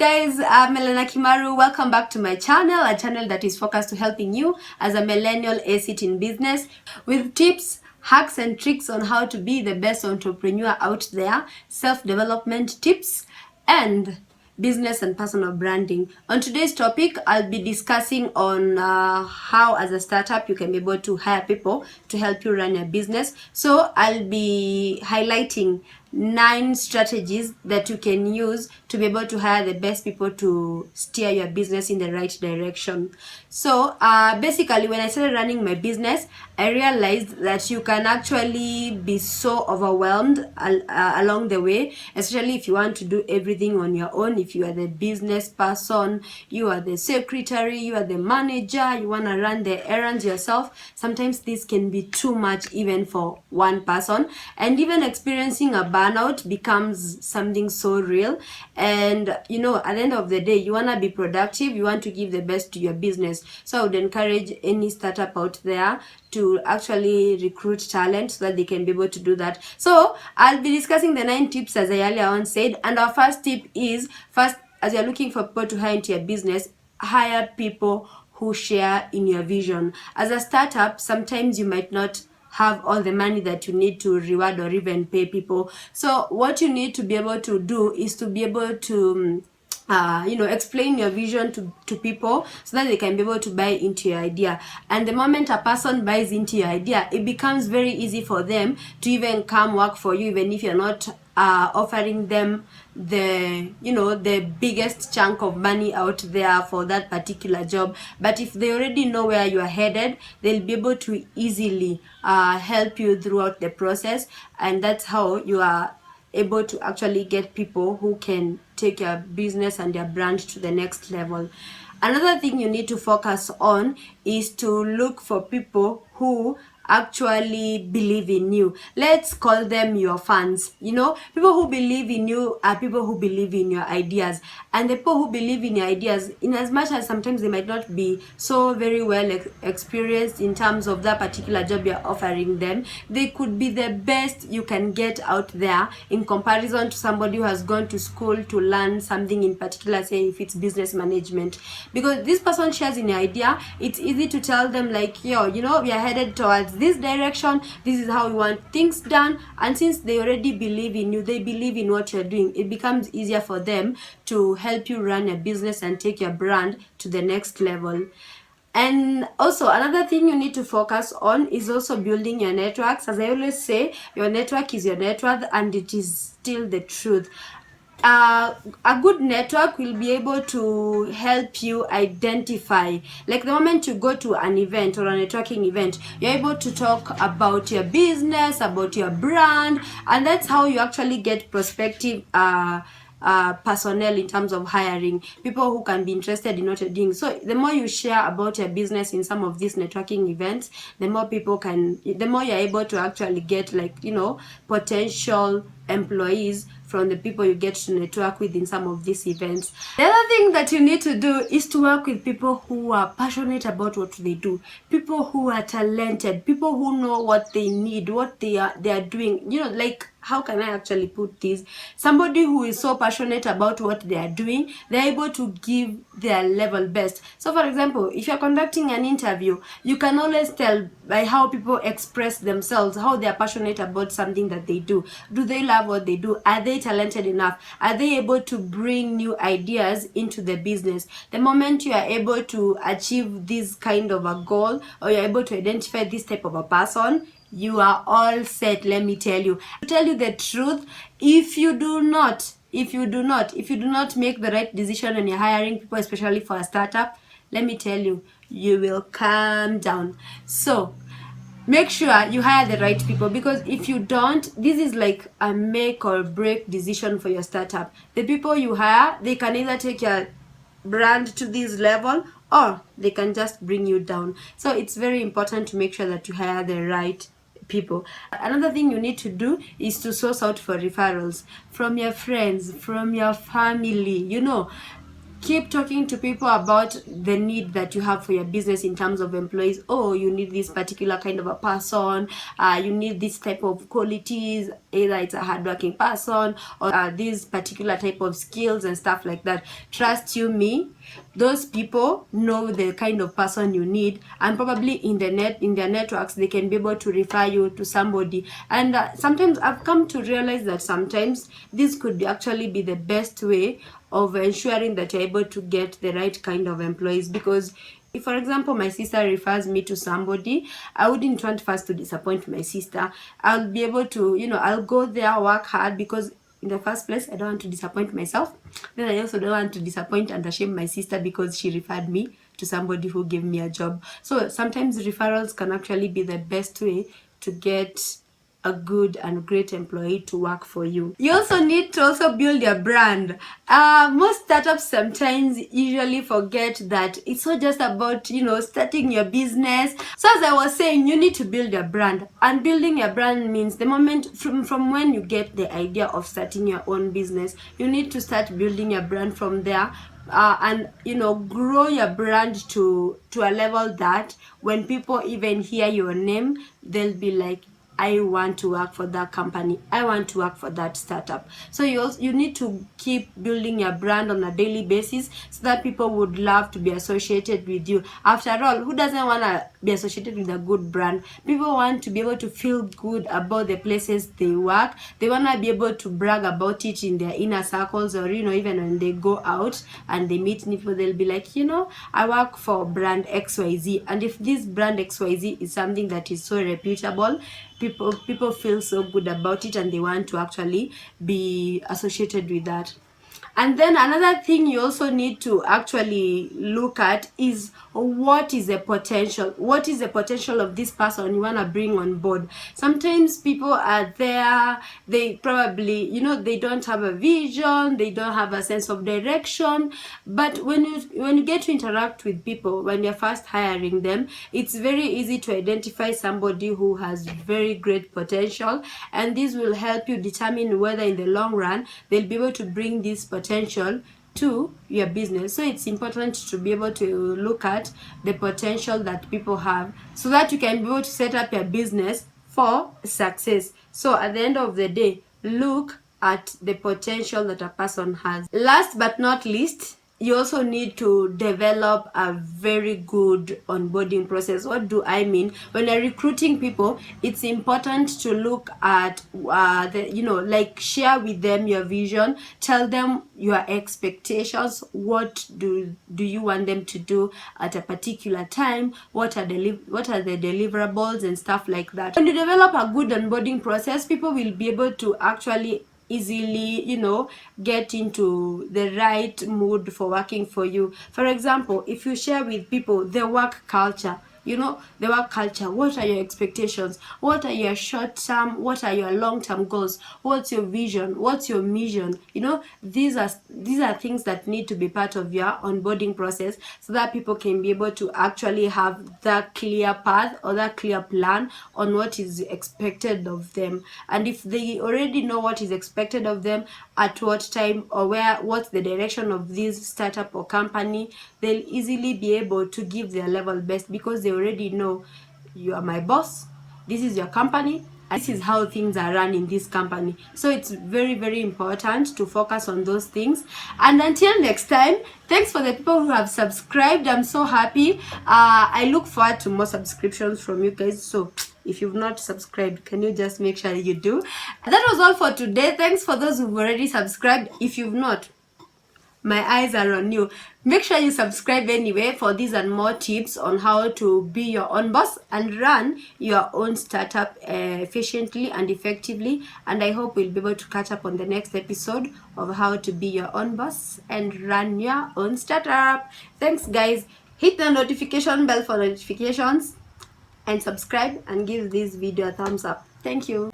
guys, I'm Elena Kimaru. Welcome back to my channel, a channel that is focused to helping you as a millennial exit in business with tips, hacks and tricks on how to be the best entrepreneur out there, self-development tips and business and personal branding. On today's topic, I'll be discussing on how as a startup you can be able to hire people to help you run your business. So I'll be highlighting 9 strategies that you can use to be able to hire the best people to steer your business in the right direction. So basically, when I started running my business, I realized that you can actually be so overwhelmed along the way, especially if you want to do everything on your own. If you are the business person, you are the secretary, you are the manager, you want to run the errands yourself, sometimes this can be too much even for one person, and even experiencing a burnout becomes something so real. And at the end of the day, you want to be productive, you want to give the best to your business. So I would encourage any startup out there to actually recruit talent so that they can be able to do that. So I'll be discussing the 9 tips as I earlier on said. And our first tip is, first, as you're looking for people to hire into your business, hire people who share in your vision. As a startup, sometimes you might not have all the money that you need to reward or even pay people. So what you need to be able to do is to be able to explain your vision to people so that they can be able to buy into your idea. And the moment a person buys into your idea, it becomes very easy for them to even come work for you, even if you're not offering them the biggest chunk of money out there for that particular job. But if they already know where you are headed, they'll be able to easily help you throughout the process. And that's how you are able to actually get people who can take your business and your brand to the next level. Another thing you need to focus on is to look for people who actually believe in you. Let's call them your fans. People who believe in you are people who believe in your ideas. And the people who believe in your ideas, in as much as sometimes they might not be so very well experienced in terms of that particular job you're offering them, they could be the best you can get out there in comparison to somebody who has gone to school to learn something in particular, say if it's business management. Because this person shares in your idea, it's easy to tell them like, we are headed towards this direction, this is how we want things done. And since they already believe in you, they believe in what you're doing, it becomes easier for them to help you run your business and take your brand to the next level. And also another thing you need to focus on is also building your networks. As I always say, your network is your net worth, and it is still the truth. A good network will be able to help you identify, like the moment you go to an event or a networking event, you're able to talk about your business, about your brand, and that's how you actually get prospective personnel in terms of hiring people who can be interested in what you're doing. So the more you share about your business in some of these networking events, the more you're able to actually get potential employees from the people you get to network with in some of these events. The other thing that you need to do is to work with people who are passionate about what they do, people who are talented, people who know what they need, what they are doing. How can I actually put this? Somebody who is so passionate about what they are doing, they're able to give their level best. So for example, if you're conducting an interview, you can always tell by how people express themselves, how they're passionate about something that they do. Do they love what they do? Are they talented enough? Are they able to bring new ideas into the business? The moment you are able to achieve this kind of a goal, or you're able to identify this type of a person, you are all set. Let me tell you. To tell you the truth, if you do not make the right decision when you're hiring people, especially for a startup, let me tell you, you will calm down. So make sure you hire the right people, because if you don't, this is like a make or break decision for your startup. The people you hire, they can either take your brand to this level or they can just bring you down. So it's very important to make sure that you hire the right people. Another thing you need to do is to source out for referrals from your friends, from your family. Keep talking to people about the need that you have for your business in terms of employees. Oh, you need this particular kind of a person, you need this type of qualities, either it's a hardworking person or this particular type of skills and stuff like that. Trust you me, those people know the kind of person you need, and probably in their networks they can be able to refer you to somebody. And sometimes I've come to realize that sometimes this could actually be the best way of ensuring that you're able to get the right kind of employees. Because if, for example, my sister refers me to somebody, I wouldn't want first to disappoint my sister. I'll be able to, I'll go there, work hard, because in the first place, I don't want to disappoint myself. Then I also don't want to disappoint and shame my sister because she referred me to somebody who gave me a job. So sometimes referrals can actually be the best way to get a good and great employee to work for you. You also need to build your brand. Most startups sometimes usually forget that it's not just about, starting your business. So as I was saying, you need to build your brand. And building your brand means the moment from when you get the idea of starting your own business, you need to start building your brand from there. And grow your brand to a level that when people even hear your name, they'll be like, I want to work for that company. I want to work for that startup. So you need to keep building your brand on a daily basis so that people would love to be associated with you. After all, who doesn't want to be associated with a good brand? People want to be able to feel good about the places they work. They want to be able to brag about it in their inner circles, or even when they go out and they meet people, they'll be like, I work for brand XYZ. And if this brand XYZ is something that is so reputable, people feel so good about it and they want to actually be associated with that. And then another thing you also need to actually look at is what is the potential of this person you want to bring on board. Sometimes people are there, they probably they don't have a vision, they don't have a sense of direction. But when you get to interact with people, when you're first hiring them, it's very easy to identify somebody who has very great potential, and this will help you determine whether in the long run they'll be able to bring this potential to your business. So it's important to be able to look at the potential that people have so that you can be able to set up your business for success. So at the end of the day, look at the potential that a person has. Last but not least, you also need to develop a very good onboarding process. What do I mean? When you're recruiting people, it's important to look at share with them your vision, tell them your expectations. What do you want them to do at a particular time? What are the deliverables and stuff like that. When you develop a good onboarding process, people will be able to actually easily get into the right mood for working for you. For example, if you share with people the work culture, the work culture, what are your expectations, what are your short-term, what are your long-term goals, what's your vision, what's your mission, these are things that need to be part of your onboarding process so that people can be able to actually have that clear path or that clear plan on what is expected of them. And if they already know what is expected of them, at what time, or what's the direction of this startup or company, they'll easily be able to give their level best, because they already know, you are my boss, this is your company, and this is how things are run in this company. So it's very, very important to focus on those things. And until next time, thanks for the people who have subscribed. I'm so happy. I look forward to more subscriptions from you guys. So if you've not subscribed, can you just make sure you do? That was all for today. Thanks for those who've already subscribed. If you've not, my eyes are on you. Make sure you subscribe anyway for these and more tips on how to be your own boss and run your own startup efficiently and effectively. And I hope we'll be able to catch up on the next episode of how to be your own boss and run your own startup. Thanks guys. Hit the notification bell for notifications and subscribe and give this video a thumbs up. Thank you.